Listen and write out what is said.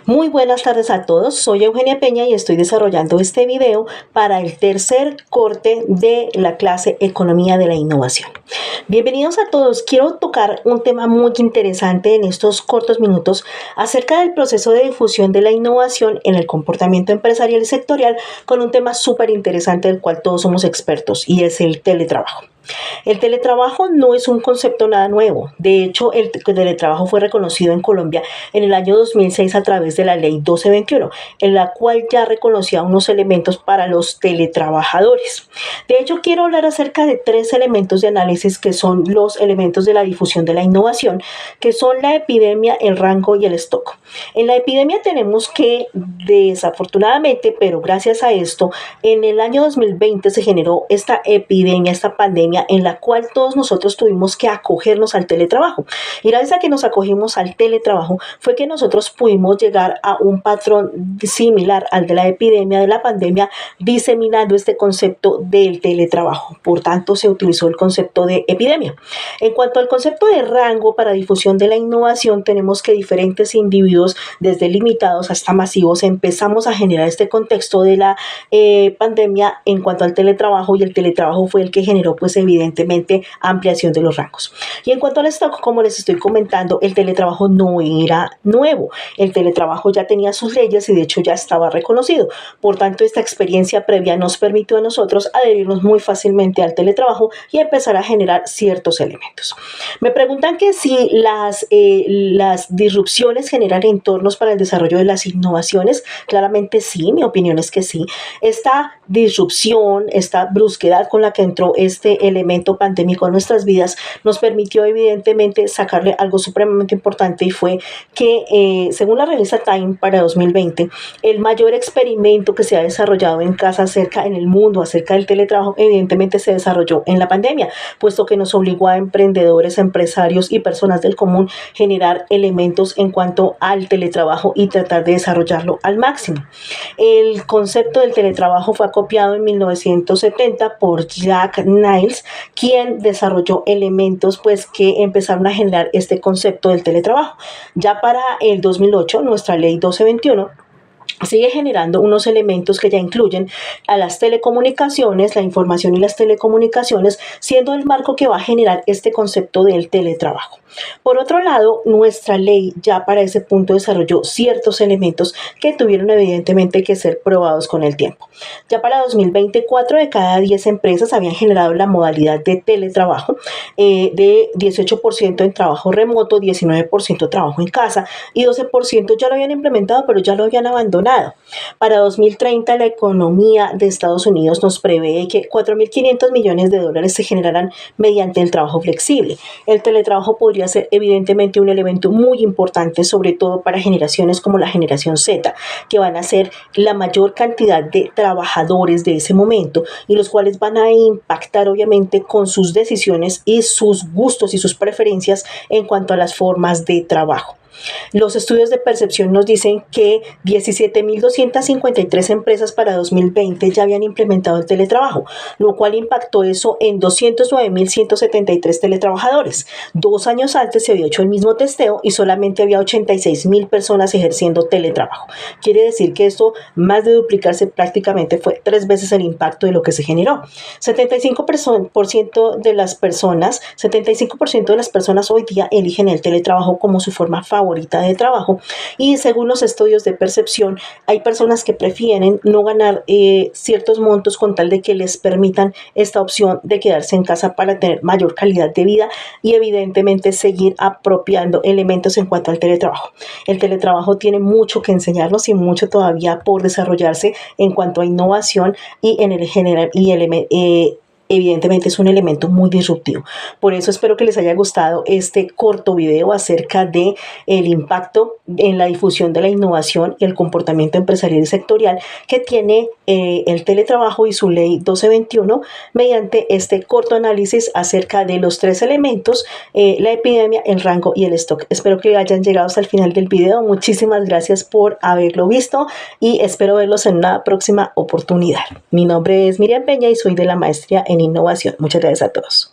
Muy buenas tardes a todos, soy Eugenia Peña y estoy desarrollando este video para el tercer corte de la clase Economía de la Innovación. Bienvenidos a todos, quiero tocar un tema muy interesante en estos cortos minutos acerca del proceso de difusión de la innovación en el comportamiento empresarial y sectorial con un tema súper interesante del cual todos somos expertos y es el teletrabajo. El teletrabajo no es un concepto nada nuevo. De hecho, el teletrabajo fue reconocido en Colombia en el año 2006 a través de la Ley 1221, en la cual ya reconocía unos elementos para los teletrabajadores. De hecho, quiero hablar acerca de tres elementos de análisis que son los elementos de la difusión de la innovación, que son la epidemia, el rango y el stock. En la epidemia tenemos que, desafortunadamente, pero gracias a esto, en el año 2020 se generó esta epidemia, esta pandemia, en la cual todos nosotros tuvimos que acogernos al teletrabajo. Y gracias a que nos acogimos al teletrabajo fue que nosotros pudimos llegar a un patrón similar al de la epidemia de la pandemia, diseminando este concepto del teletrabajo. Por tanto, se utilizó el concepto de epidemia. En cuanto al concepto de rango para difusión de la innovación, tenemos que diferentes individuos, desde limitados hasta masivos, empezamos a generar este contexto de la pandemia en cuanto al teletrabajo, y el teletrabajo fue el que generó pues evidentemente ampliación de los rangos. Y en cuanto al stock, como les estoy comentando, el teletrabajo no era nuevo. El teletrabajo ya tenía sus leyes y de hecho ya estaba reconocido. Por tanto, esta experiencia previa nos permitió a nosotros adherirnos muy fácilmente al teletrabajo y empezar a generar ciertos elementos. Me preguntan que si las disrupciones generan entornos para el desarrollo de las innovaciones. Claramente sí, mi opinión es que sí. Esta disrupción, esta brusquedad con la que entró este elemento pandémico en nuestras vidas nos permitió evidentemente sacarle algo supremamente importante, y fue que según la revista Time para 2020, el mayor experimento que se ha desarrollado en casa en el mundo acerca del teletrabajo evidentemente se desarrolló en la pandemia, puesto que nos obligó a emprendedores, empresarios y personas del común generar elementos en cuanto al teletrabajo y tratar de desarrollarlo al máximo. El concepto del teletrabajo fue copiado en 1970 por Jack Niles, quien desarrolló elementos pues que empezaron a generar este concepto del teletrabajo. Ya para el 2008, nuestra ley 1221 sigue generando unos elementos que ya incluyen a las telecomunicaciones, la información y las telecomunicaciones, siendo el marco que va a generar este concepto del teletrabajo. Por otro lado, nuestra ley ya para ese punto desarrolló ciertos elementos que tuvieron evidentemente que ser probados con el tiempo. Ya para 2024, de cada 10 empresas habían generado la modalidad de teletrabajo, de 18% en trabajo remoto, 19% trabajo en casa y 12% ya lo habían implementado, pero ya lo habían abandonado. Para 2030, la economía de Estados Unidos nos prevé que 4.500 millones de dólares se generarán mediante el trabajo flexible. El teletrabajo podría ser evidentemente un elemento muy importante, sobre todo para generaciones como la generación Z, que van a ser la mayor cantidad de trabajadores de ese momento y los cuales van a impactar obviamente con sus decisiones y sus gustos y sus preferencias en cuanto a las formas de trabajo. Los estudios de percepción nos dicen que 17.253 empresas para 2020 ya habían implementado el teletrabajo, lo cual impactó eso en 209.173 teletrabajadores. 2 años antes se había hecho el mismo testeo y solamente había 86.000 personas ejerciendo teletrabajo. Quiere decir que esto, más de duplicarse, prácticamente fue 3 veces el impacto de lo que se generó. 75% de las personas hoy día eligen el teletrabajo como su forma favorita de trabajo, y según los estudios de percepción hay personas que prefieren no ganar ciertos montos con tal de que les permitan esta opción de quedarse en casa para tener mayor calidad de vida y evidentemente seguir apropiando elementos en cuanto al teletrabajo. El teletrabajo tiene mucho que enseñarnos y mucho todavía por desarrollarse en cuanto a innovación y en el general evidentemente es un elemento muy disruptivo. Por eso espero que les haya gustado este corto video acerca de el impacto en la difusión de la innovación y el comportamiento empresarial y sectorial que tiene el teletrabajo y su ley 1221, mediante este corto análisis acerca de los tres elementos, la epidemia, el rango y el stock. Espero que hayan llegado hasta el final del video. Muchísimas gracias por haberlo visto y espero verlos en una próxima oportunidad. Mi nombre es Miriam Peña y soy de la maestría en innovación. Muchas gracias a todos.